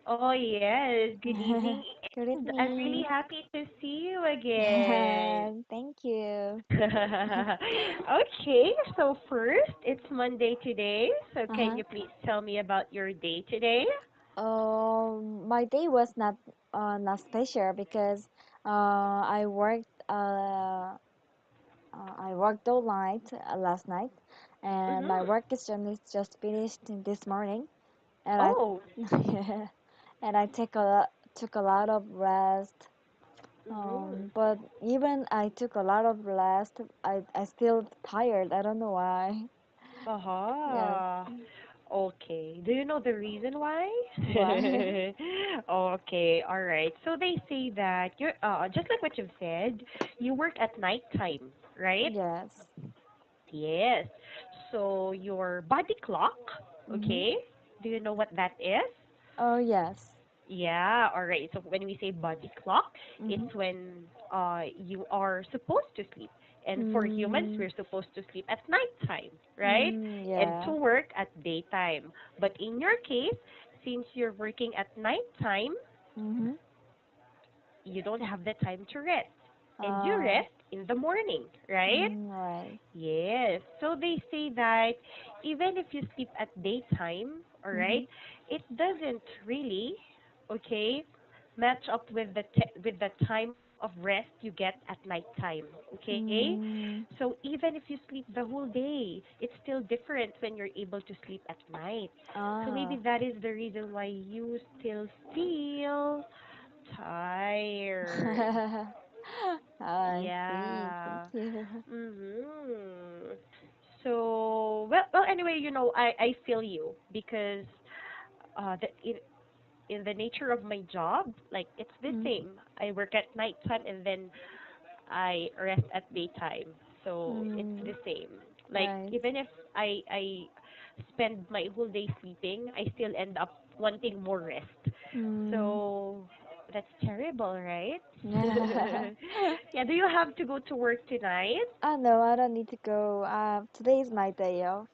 Oh, yes. Good evening. Good And I'm really evening. happy to see you again. Thank you. Okay, so first, it's Monday today. So can Uh-huh. you please tell me about your day today? My day was not special because I worked all night last night, and my Mm-hmm. work is just finished this morning, and I Oh. and I took a lot of rest. Mm-hmm. But even I took a lot of rest, I still tired. I don't know why. Yes. Uh-huh. Okay. Do you know the reason why? Why? Okay, all right. So they say that you're just like what you've said, you work at nighttime, right? Yes. Yes. So your body clock, Mhm. okay? Do you know what that is? Oh yes. Yeah, all right. So when we say body clock, Mhm. it's when you are supposed to sleep. And for humans, Mm, we're supposed to sleep at nighttime, right? And to yeah. work at daytime. But in your case, since you're working at nighttime, Mhm. you don't have the time to rest. And you Uh, rest in the morning, right? right. Yes. So they say that even if you sleep at daytime, all right, Mhm. it doesn't really, okay, match up with with the time of rest you get at nighttime. Okay? Mm, So even if you sleep the whole day, it's still different when you're able to sleep at night. So maybe ah. that is the reason why you still feel tired. I see. Thank Yeah. you. Mhm. So well anyway, I feel you because the in the nature of my job, like it's the Mm, same. I work at nighttime and then I rest at daytime. So it's mm, the same. Like right. even if I spend my whole day sleeping, I still end up wanting more rest. Mm. So that's terrible, right? Yeah. Yeah, do you have to go to work tonight? No, I don't need to go. Today is my day off.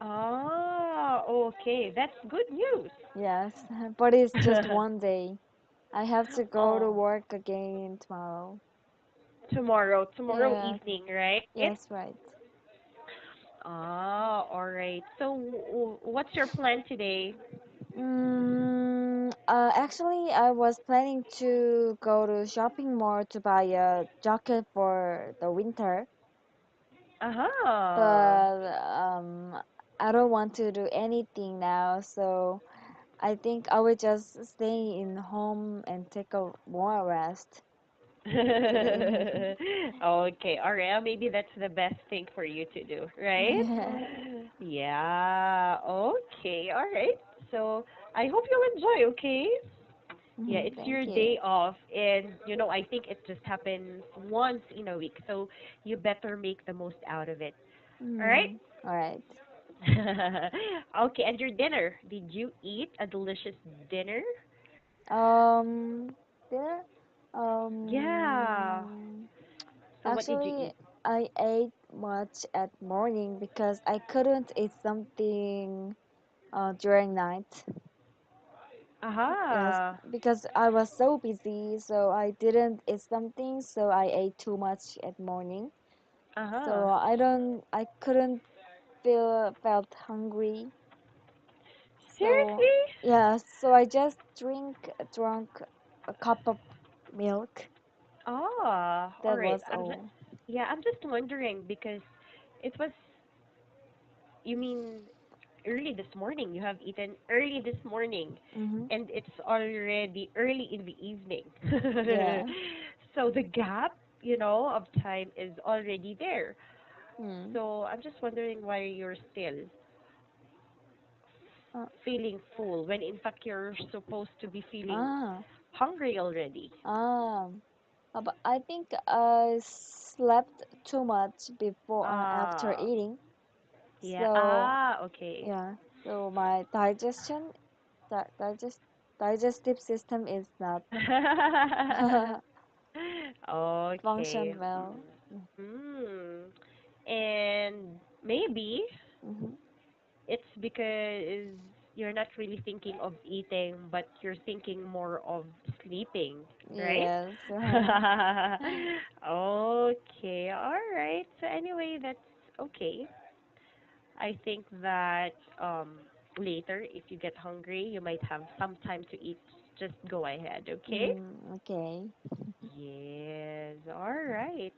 Ah, okay. That's good news. Yes, but it's just one day. I have to go to Oh, work again tomorrow. tomorrow Yes, evening, right? yes, right. Ah, all right. So, what's your plan today? Actually, I was planning to go to shopping mall to buy a jacket for the winter, Aha. but I don't want to do anything now, so I think I will just stay in home and take a more rest today. Okay, all right. Maybe that's the best thing for you to do, right? Yeah. Yeah. Okay, all right. So, I hope you enjoy, okay? Yeah, it's Thank your you. day off, and I think it just happens once in a week, so you better make the most out of it. All right? All right. Okay, and your dinner. Did you eat a delicious dinner? Um, there. Yeah. Um, So what did you Actually, eat? I ate much at morning because I couldn't eat something during night. Yes, Aha. because I was so busy, so I didn't eat something, so I ate too much at morning. So Aha. I couldn't felt hungry. So Seriously? yeah, so I just drank a cup of milk. Ah, all That right. was all. Yeah, I'm just wondering because it was, you mean early this morning. You have eaten early this morning, Mm-hmm. and it's already early in the evening. Yeah. So the gap, of time is already there. Mm. So I'm just wondering why you're still Uh, feeling full when in fact you're supposed to be feeling ah. hungry already. Um. But I think I slept too much before after Ah, eating. yeah. So Ah, okay. yeah. So my di- digest digestive system is not Okay. function well. Mm. And maybe Mm-hmm. it's because you're not really thinking of eating, but you're thinking more of sleeping, right? Yes, right. Okay, all right. So anyway, that's okay. I think that later, if you get hungry, you might have some time to eat. Just go ahead, okay? Okay. Yes, all right.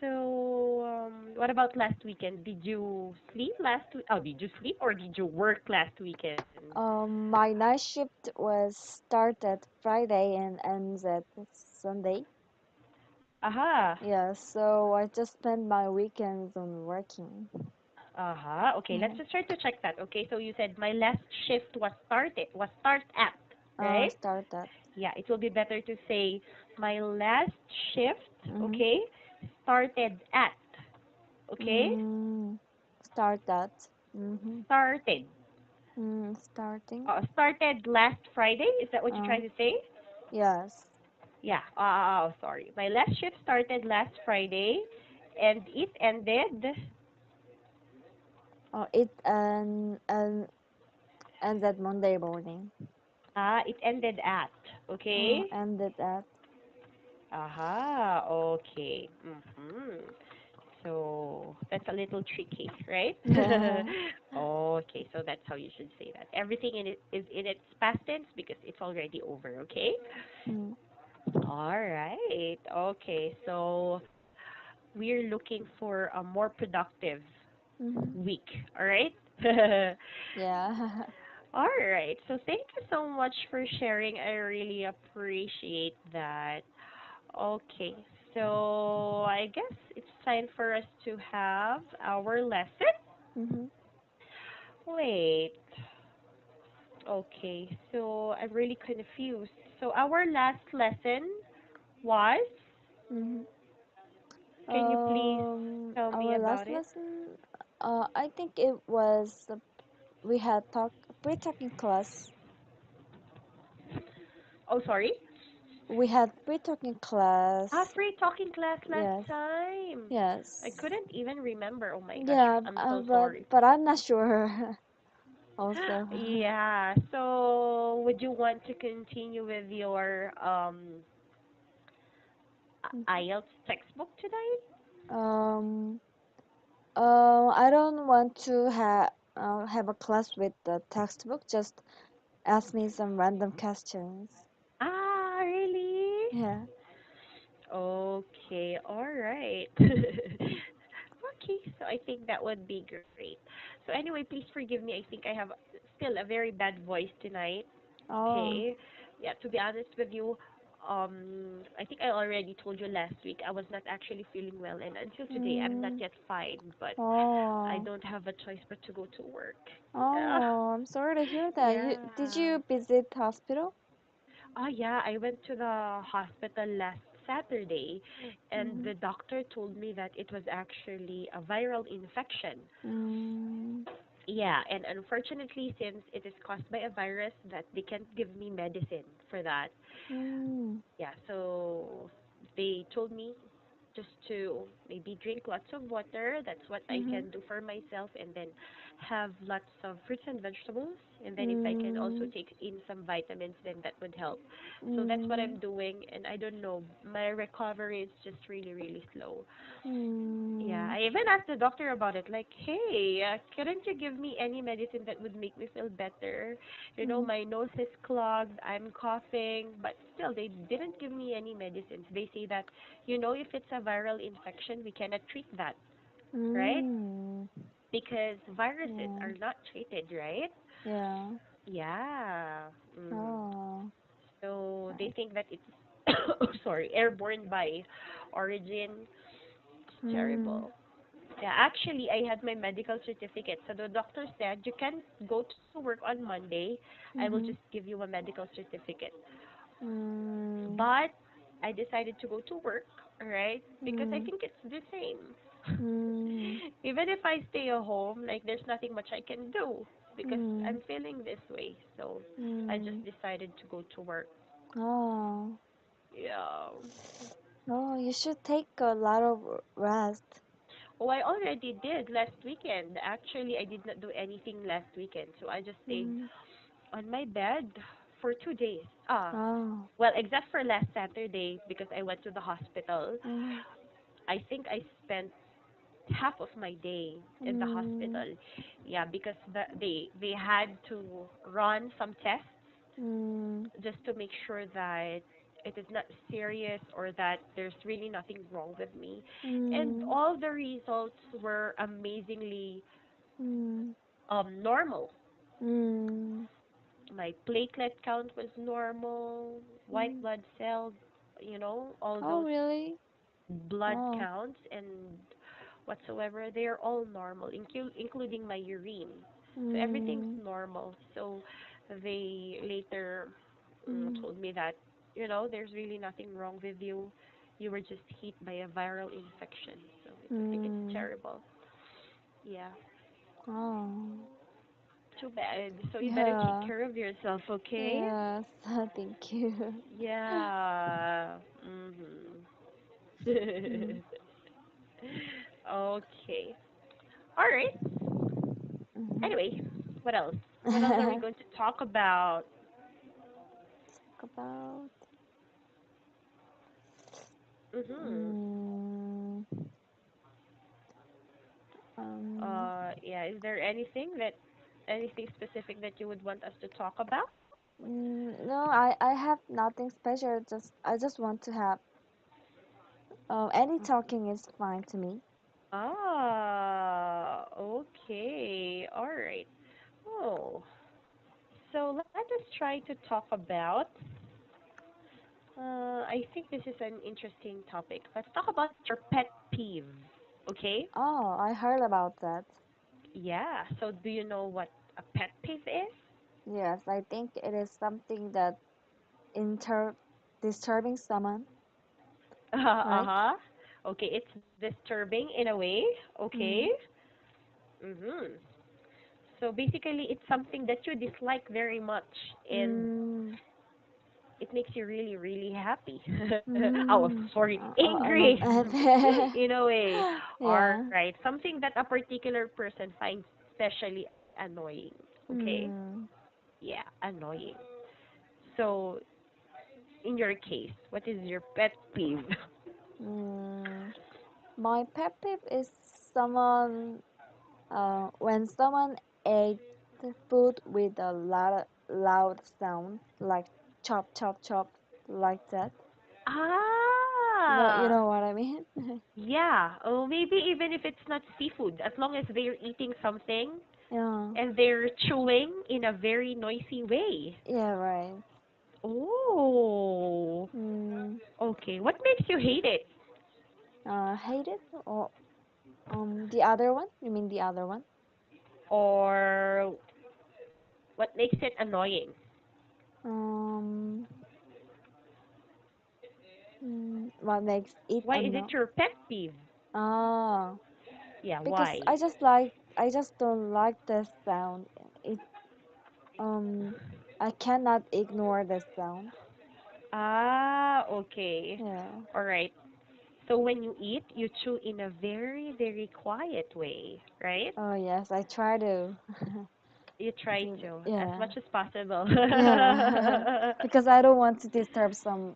So, what about last weekend? Did you sleep last week? Oh, did you sleep or did you work last weekend? My night shift was started Friday and ends at Sunday. Aha. Yeah, so I just spend my weekends on working. Aha. Okay, let's just try to check that. Okay, so you said my last shift was start at, right? Started. Yeah, it will be better to say my last shift, Mm-hmm. okay, started at, okay? Mm, start that. Mm-hmm. Started. Starting. Started last Friday. Is that what you're Uh, trying to say? yes. Yeah. Sorry. My last shift started last Friday, and it ended. It and that Monday morning. It ended at. Okay. Ended at. Aha. Okay. So that's a little tricky, right? Yeah. Okay. So that's how you should say that. Everything in it is in its past tense because it's already over. Okay. Mm, All right. Okay. So we're looking for a more productive mm-hmm. week. All right. Yeah. All right. So thank you so much for sharing. I really appreciate that. Okay. So I guess it's time for us to have our lesson. Mm-hmm. Wait. Okay. So I'm really confused. So our last lesson was, Mm-hmm. can you please tell me Our about last it? lesson, I think it was we had pre-talking class. Oh, sorry. We had pre-talking class. Free talking class last Yes, time. I yes, couldn't even remember. Oh my gosh. yeah. I'm so But sorry. I'm not sure. Also, Yeah. So, would you want to continue with your IELTS textbook tonight? um, I don't want to have a class with the textbook. Just ask me some random questions. Ah, really? Yeah. Okay, all right. Okay, so I think that would be great. So anyway, please forgive me. I think I have still a very bad voice tonight. Oh. Okay. Yeah, to be honest with you, I think I already told you last week I was not actually feeling well, and until today I'm not Mm, yet fine, but I oh. don't have a choice but to go to work. Yeah. Oh, I'm sorry to hear that. Yeah. Did you visit hospital? Yeah, I went to the hospital last Saturday, and Mm-hmm. the doctor told me that it was actually a viral infection. Mm, Yeah, and unfortunately, since it is caused by a virus, that they can't give me medicine for that. mm, Yeah, so they told me just to maybe drink lots of water. That's what I mm-hmm. can do for myself, and then have lots of fruits and vegetables. And then if I can also Mm, take in some vitamins, then that would help. So that's what mm, I'm doing, and I don't know, my recovery is just really, really slow. Yeah, mm, I even asked the doctor about it. Like, hey, couldn't you give me any medicine that would make me feel better? You know, mm, my nose is clogged, I'm coughing, but still, they didn't give me any medicines. They say that, if it's a viral infection, we cannot treat that, right? mm. Because viruses Yeah, are not treated, right? yeah. Yeah. Oh, So they right. think that it's, sorry, airborne by origin. It's Mm, terrible. Yeah, actually, I had my medical certificate. So the doctor said, you can go to work on Monday. I will just mm-hmm. give you a medical certificate. Mm, But I decided to go to work, right? Because I mm, think it's the same. mm, Even if I stay at home, like there's nothing much I can do because mm, I'm feeling this way. So I just mm. decided to go to work. Oh, Yeah. oh, you should take a lot of rest. Oh, I already did last weekend. Actually, I did not do anything last weekend, so I just stayed Mm. on my bed for 2 days. Oh. Well, except for last Saturday because I went to the hospital. Mm. I think I spent half of my day in the Mm. hospital. Yeah, because they had to run some tests Mm. just to make sure that it is not serious or that there's really nothing wrong with me. And Mm. all the results were amazingly Mm. normal. Mm. My platelet count was normal, white Mm. blood cells, all Oh, those really? blood Oh. counts and whatsoever, they're all normal, including my urine. So everything's Mm. normal. So they later Mm. told me that, there's really nothing wrong with you. You were just hit by a viral infection. So I think it's Mm. terrible. Yeah, Oh. too bad. So you better take Yeah. care of yourself, okay? Yes. Thank you. Yeah. Mhm. Mm. Okay. All right. Mhm. Anyway, what else? What else are we going to talk about? Talk about. Mhm. Mm. Um. Yeah. Is there anything specific that you would want us to talk about? No, I have nothing special. I just want to have. Any talking is fine to me. Okay. All right. Oh, so let us try to talk about. I think this is an interesting topic. Let's talk about your pet peeve. Okay? Oh, I heard about that. Yeah. So do you know what a pet peeve is? Yes, I think it is something that inter disturbing someone, right? Uh-huh. Okay, it's disturbing in a way. Okay. Mm. Mhm. So basically, it's something that you dislike very much, and Mm. it makes you really, really happy. Oh, Mm. sorry, angry in a way. All Yeah. right, something that a particular person finds especially annoying. Okay? Mm. Yeah, annoying. So, in your case, what is your pet peeve? Mm. My pet peeve is someone when someone ate the food with a loud sound, like chop chop chop, like that. You Ah, know what I mean? yeah. Oh, maybe even if it's not seafood, as long as they're eating something Yeah. and they're chewing in a very noisy way. Yeah, right. Oh, Mm. okay. What makes you hate it? Hate it or the other one? You mean the other one? Or what makes it annoying? Um, what makes it Why is annoying? it your pet peeve? Ah, Yeah, because why? I just don't like the sound. It um I cannot ignore the sound. Ah, okay. Yeah. All right. So when you eat, you chew in a very, very quiet way, right? Oh yes, I try to You try do that. to, as Yeah. much as possible. Yeah. Because I don't want to disturb some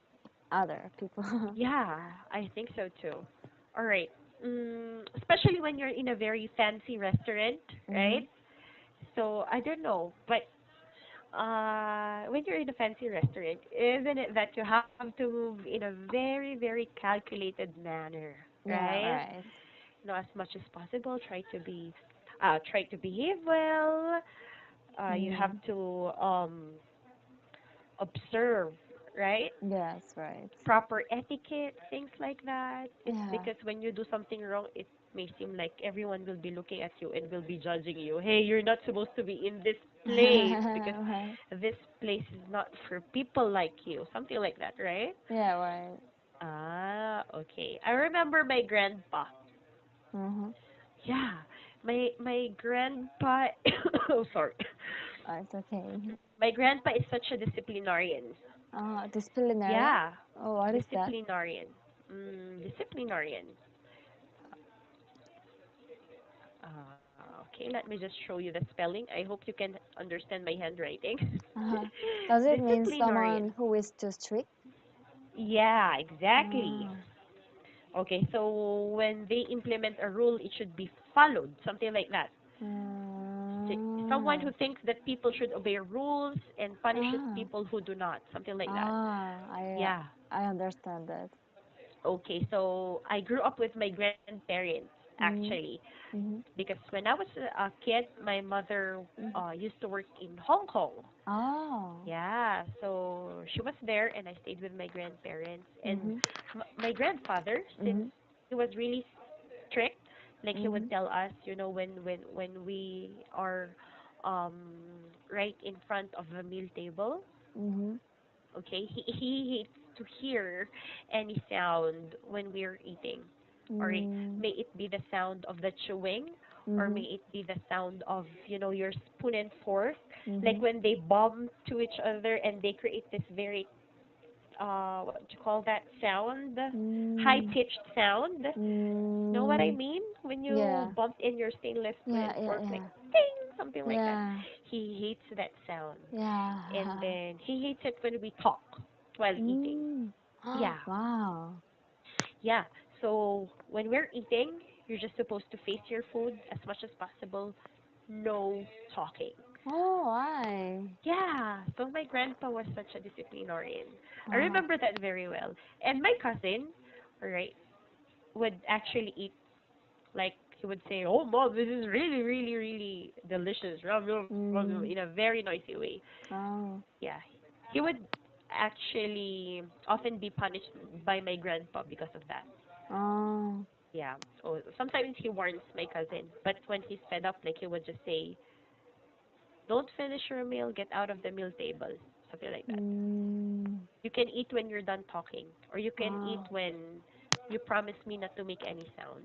other people. Yeah, I think so too. All right. Especially when you're in a very fancy restaurant, right? Mhm. So I don't know, but when you're in a fancy restaurant, isn't it that you have to move in a very, very calculated manner, Yeah, right? right. As much as possible, try to behave well. You have Mm. to observe, right? Yes, right. Proper etiquette, things like that. It's Yeah. because when you do something wrong, it may seem like everyone will be looking at you and will be judging you. Hey, you're not supposed to be in this place because Right. this place is not for people like you. Something like that, right? Yeah, right. Okay. I remember my grandpa. Mhm. Yeah, my grandpa. Oh, sorry. It's okay. My grandpa is such a disciplinarian. Disciplinarian? Yeah, Oh, what is that? disciplinarian. Disciplinarian. Okay, let me just show you the spelling. I hope you can understand my handwriting. Uh-huh. Does it mean Disciplinarian. someone who is too strict? Yeah, exactly. Ah. Okay, so when they implement a rule, it should be followed, something like that. Someone Ah. who thinks that people should obey rules and punishes Ah. people who do not, something like that. Ah. Yeah. I understand that. Okay, so I grew up with my grandparents Mm. actually, Mhm. because when I was a kid, my mother Mhm. used to work in Hong Kong. Oh. Yeah, so she was there, and I stayed with my grandparents. And Mhm. my grandfather, since Mhm. he was really strict, like he would Mhm. tell us, when we are um right in front of the meal table, Mhm. okay, he hates to hear any sound when we're eating, or Mm. may it be the sound of the chewing, or may Mhm. it be the sound of your spoon and fork, like Mhm. when they bump to each other and they create this very what do you call that sound, high Mm. pitched sound. Know what I Mm. mean? When you Yeah. bump in your stainless spoon Yeah. and Yeah. fork, like Yeah. ding, something like that. Yeah. He hates that sound. And Yeah. then he hates it when we talk while eating. Mm. Yeah, Wow. yeah. So when we're eating, you're just supposed to face your food as much as possible. No talking. Oh, why? Yeah. So my grandpa was such a disciplinarian. I Uh-huh. remember that very well. And my cousin, right, would actually eat, like he would say, "Oh, mom, this is really, really, really delicious," Mm. in a very noisy way. Oh. Yeah, he would actually often be punished by my grandpa because of that. Oh. Yeah. So sometimes he warns my cousin, but when he's fed up, like he would just say, "Don't finish your meal. Get out of the meal table." Something like that. Mm. You can eat when you're done talking, or you can eat Oh. when you promise me not to make any sound.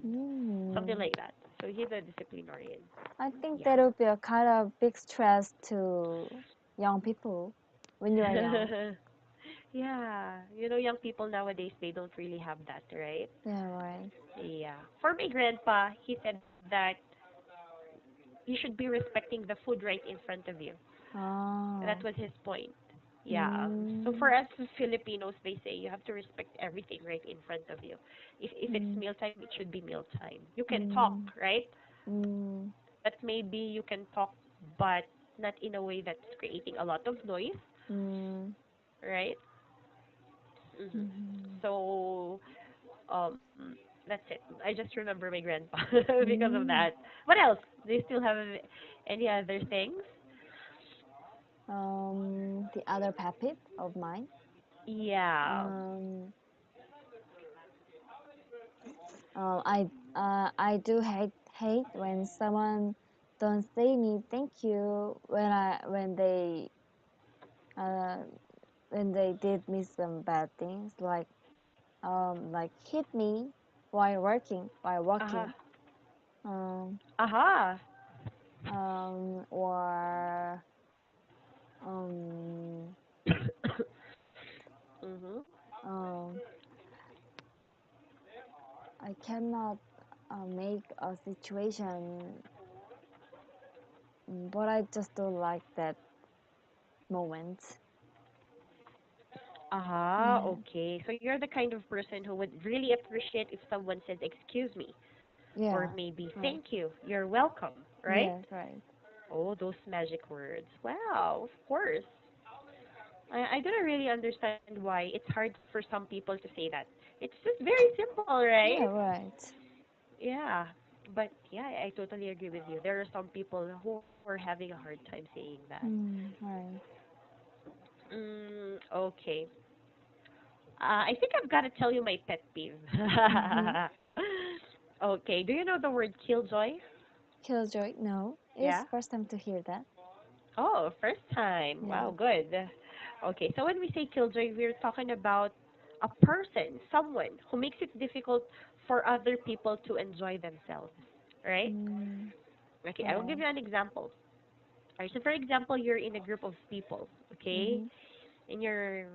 Something Mm. like that. So he's a disciplinarian. I think Yeah. that would be a kind of big stress to young people when you are young. Yeah. Young people nowadays, they don't really have that, right? Yeah, right. Yeah. For my grandpa, he said that you should be respecting the food right in front of you. That Oh. was his point. Yeah. So Mm. for us Filipinos, they say you have to respect everything right in front of you. If it's Mm. mealtime, it should be mealtime. You can talk, Mm. right? Mm. But maybe you can talk, but not in a way that's creating a lot of noise, Mm. right? hmm Mhm. So that's it. I just remember my grandpa because of that. Mm. What else? Do you still have any other things? The other pet peeve of mine. Yeah. Um, I do hate when someone don't say me thank you uh when they did me some bad things like hit me while Uh-huh. walking um Aha. or um mhm. um I cannot make a situation, but I just don't like that moment. Aha. Yeah, Okay. So you're the kind of person who would really appreciate if someone said "excuse me" or yeah, maybe right. "thank you." You're welcome, right? Yes, right. Oh, those magic words. Wow. Of course. I don't really understand why it's hard for some people to say that. It's just very simple, right? Yeah, right. Yeah. But yeah, I totally agree with you. There are some people who are having a hard time saying that. Right. Okay. I think I've got to tell you my pet peeve. Mm-hmm. Okay. Do you know the word killjoy? Killjoy? No, it's Yeah. first time to hear that. Oh, first time. Yeah. Wow, good. Okay, so when we say killjoy, we're talking about a person, someone who makes it difficult for other people to enjoy themselves, right? Mm, Okay, I will give yeah. you an example. Alright, so for example, you're in a group of people, okay? Mm-hmm. And you're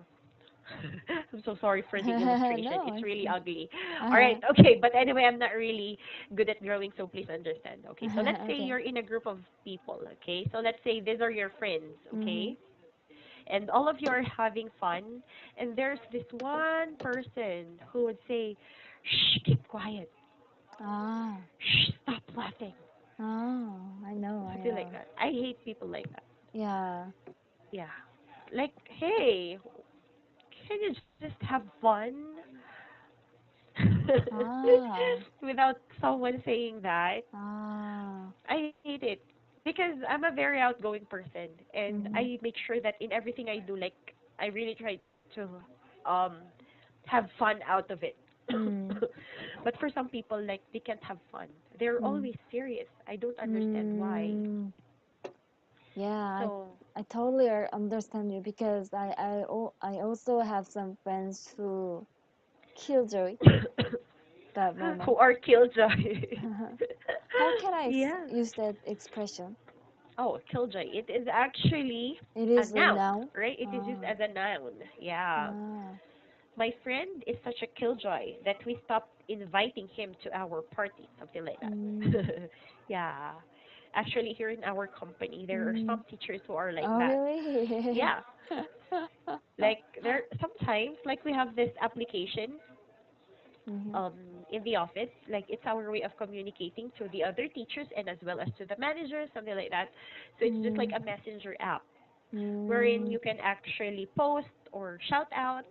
I'm so sorry for the illustration. No, It's it's really good. ugly. All right, Uh-huh. okay, but anyway, I'm not really good at drawing, so please understand. Okay, so let's say Okay. you're in a group of people, okay? So let's say these are your friends, Mhm. okay? And all of you are having fun, and there's this one person who would say, "Shh, keep quiet. Ah. Shh, stop laughing." Oh, I know, I Something like know. that. I hate people like that. Yeah. Yeah. Like, hey, can you just have fun? Ah. Without someone saying that. Ah. I hate it because I'm a very outgoing person and Mhm. I make sure that in everything I do, like I really try to um have fun out of it. Mm. But for some people, like they can't have fun. They're Mm. always serious. I don't understand why. Mm. Yeah, So, I totally understand you because I also have some friends who killjoy that who moment. are killjoy? How can I Yeah. use that expression? Oh, killjoy. It is actually It a is a noun, noun. right? It is used Ah. as a noun. Yeah. Ah. My friend is such a killjoy that we stopped inviting him to our party, something like Mm. that. Yeah. Actually, here in our company, there are Mm. some teachers who are like Oh, that. really? Yeah. Like there sometimes like we have this application Mhm. um in the office, like it's our way of communicating to the other teachers and as well as to the managers, something like that. So it's just like Mm. a messenger app wherein Mm. you can actually post or shout out,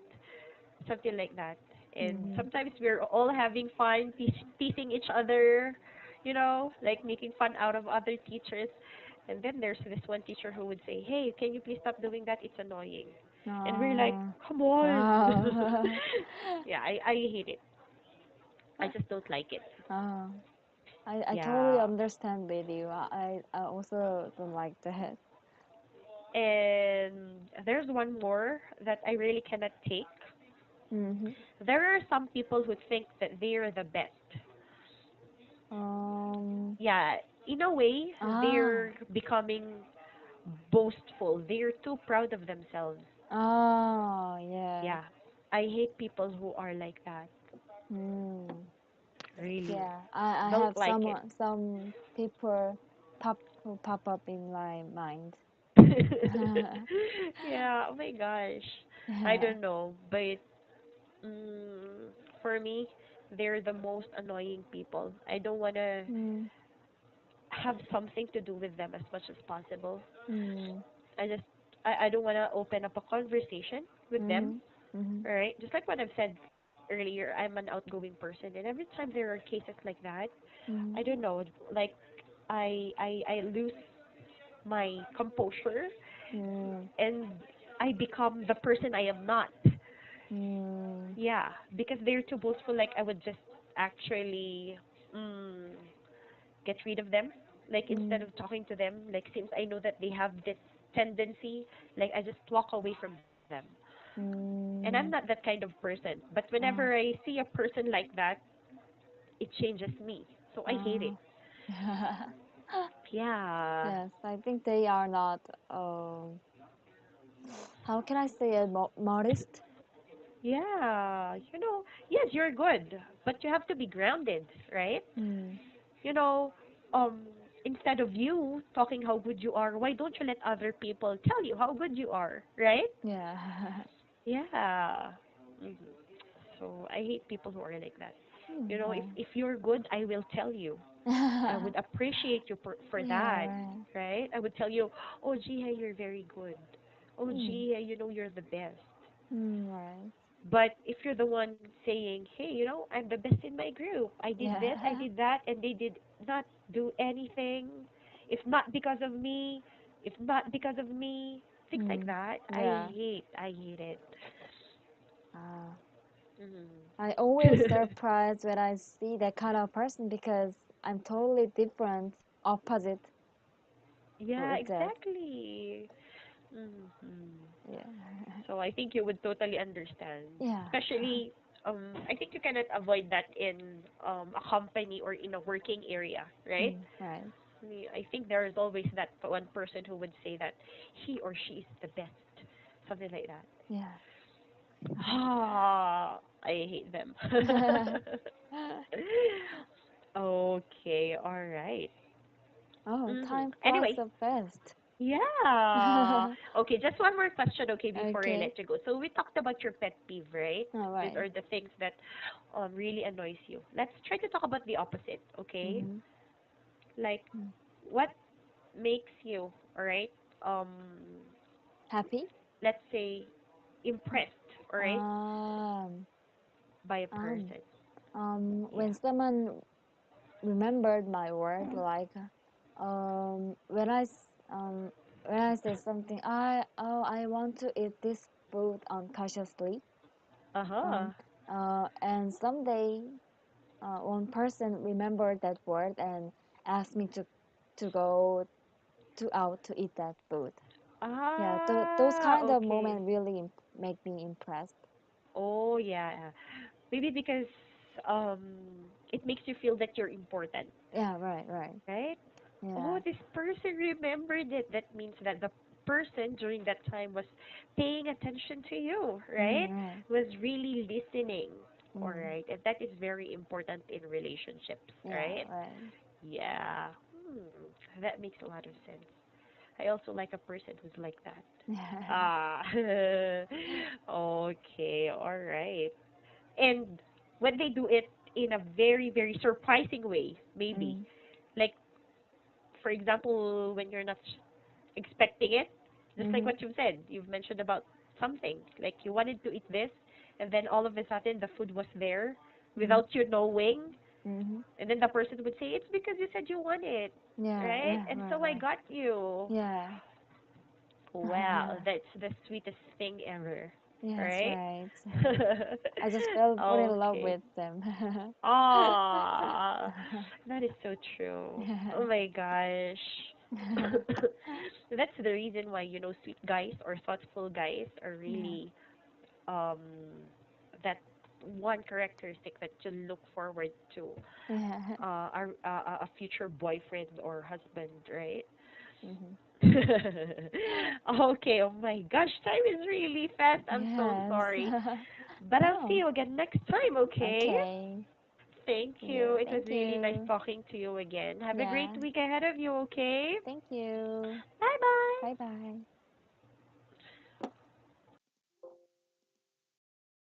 something like that. And Mhm. sometimes we're all having fun, teasing each other, like making fun out of other teachers. And then there's this one teacher who would say, "Hey, can you please stop doing that? It's annoying." And we're like, Ah. "Come on." Ah. Yeah, I hate it. I just don't like it. Ah. I totally Yeah. understand with you. I also don't like that. And there's one more that I really cannot take. Mhm. There are some people who think that they're the best. Um. Yeah, in a way, Ah. they're becoming boastful. They're too proud of themselves. Oh, yeah. Yeah, I hate people who are like that. Hmm. Really, Yeah. I don't have like it. some people who pop up in my mind. Yeah, oh my gosh. I Yeah. don't know, but for me, they're the most annoying people. I don't want to Mm. have something to do with them as much as possible. Mm. I just, I don't want to open up a conversation with them. Mhm. Mhm. All right, just like what I've said earlier, I'm an outgoing person, and every time there are cases like that, I Mhm. don't know, like I lose my composure Mm. and I become the person I am not. Mm. Yeah, because they're too boastful. Like I would just actually mm, get rid of them. Like instead Mm. of talking to them, like since I know that they have this tendency, like I just walk away from them. And I'm not Mm. that kind of person. But whenever Ah. I see a person like that, it changes me. So I hate it. Ah. Yeah. Yes, I think they are not. How can I say it? Modest. Yeah. Yes, you're good, but you have to be grounded, right? Mm. You know, um, instead of you talking how good you are, why don't you let other people tell you how good you are, right? Yeah. Yeah. hmm So I hate people who are like that. Mm, right. If you're good, I will tell you. I would appreciate you for Yeah, that, right. right? I would tell you, oh, Jiha, you're very good. Oh, Mm. Jiha, you're the best. Mm, right. But if you're the one saying, hey, I'm the best in my group. I did this, I Yeah. did that, and they did not do anything. If not because of me, if not because of me, things like Mm. that. Yeah. I hate it. Ah. I always Mhm. surprised when I see that kind of person because I'm totally different, opposite Yeah, with that. exactly. hmm Yeah. So I think you would totally understand. Yeah. Especially, I think you cannot avoid that in a company or in a working area, right? Mm, right. I think there is always that one person who would say that he or she is the best, something like that. Yeah. Ah, I hate them. Okay, all right. Oh, time flies Anyway, so fast. yeah. Okay, just one more question, okay, before I Okay. let you go. So we talked about your pet peeve, right? All These right. are the things that really annoys you. Let's try to talk about the opposite, okay? Mm-hmm. Like what makes you, all right? Um, Happy? let's say impressed, all right, Um, by a um, person. when Yeah. someone remembered my word, like, when when I say something, I want to eat this food unconsciously. Uh-huh. Um, and someday, one person remembered that word and asked me to go to out to eat that food. Yeah, those Ah, kind of okay. moments really make me impressed. Oh, yeah. Maybe because um it makes you feel that you're important, Yeah, right, right. right? Oh, Yeah. this person remembered it. That means that the person during that time was paying attention to you, right? Right. Was really listening. All Mm. right. And that is very important in relationships, Yeah, right? right. Yeah. That makes a lot of sense. I also like a person who's like that. Ah. Okay, all right. And when they do it in a very, very surprising way, maybe. Mm. Like, for example, when you're not expecting it, just like Mhm. what you've said, you've mentioned about something. Like, you wanted to eat this, and then all of a sudden the food was there Mhm. without you knowing. Mhm. And then the person would say, it's because you said you want it, Yeah, right? yeah, And right, so I right. got you. Yeah. Wow, that's the sweetest thing ever, Yes, right? right. I just fell in love Okay. with them. Ah, that is so true. Oh my gosh. That's the reason why, sweet guys or thoughtful guys are Yeah. really um that one characteristic that you look forward to Yeah. a future boyfriend or husband, right? Mhm. Okay, oh my gosh, time is really fast. I'm so Yes. sorry. But I'll see Oh, you again next time, okay? okay. Thank you. Yeah, It was thank really nice you. talking to you again. Have a great Yeah, week ahead of you, okay? thank you. Bye bye. Bye bye.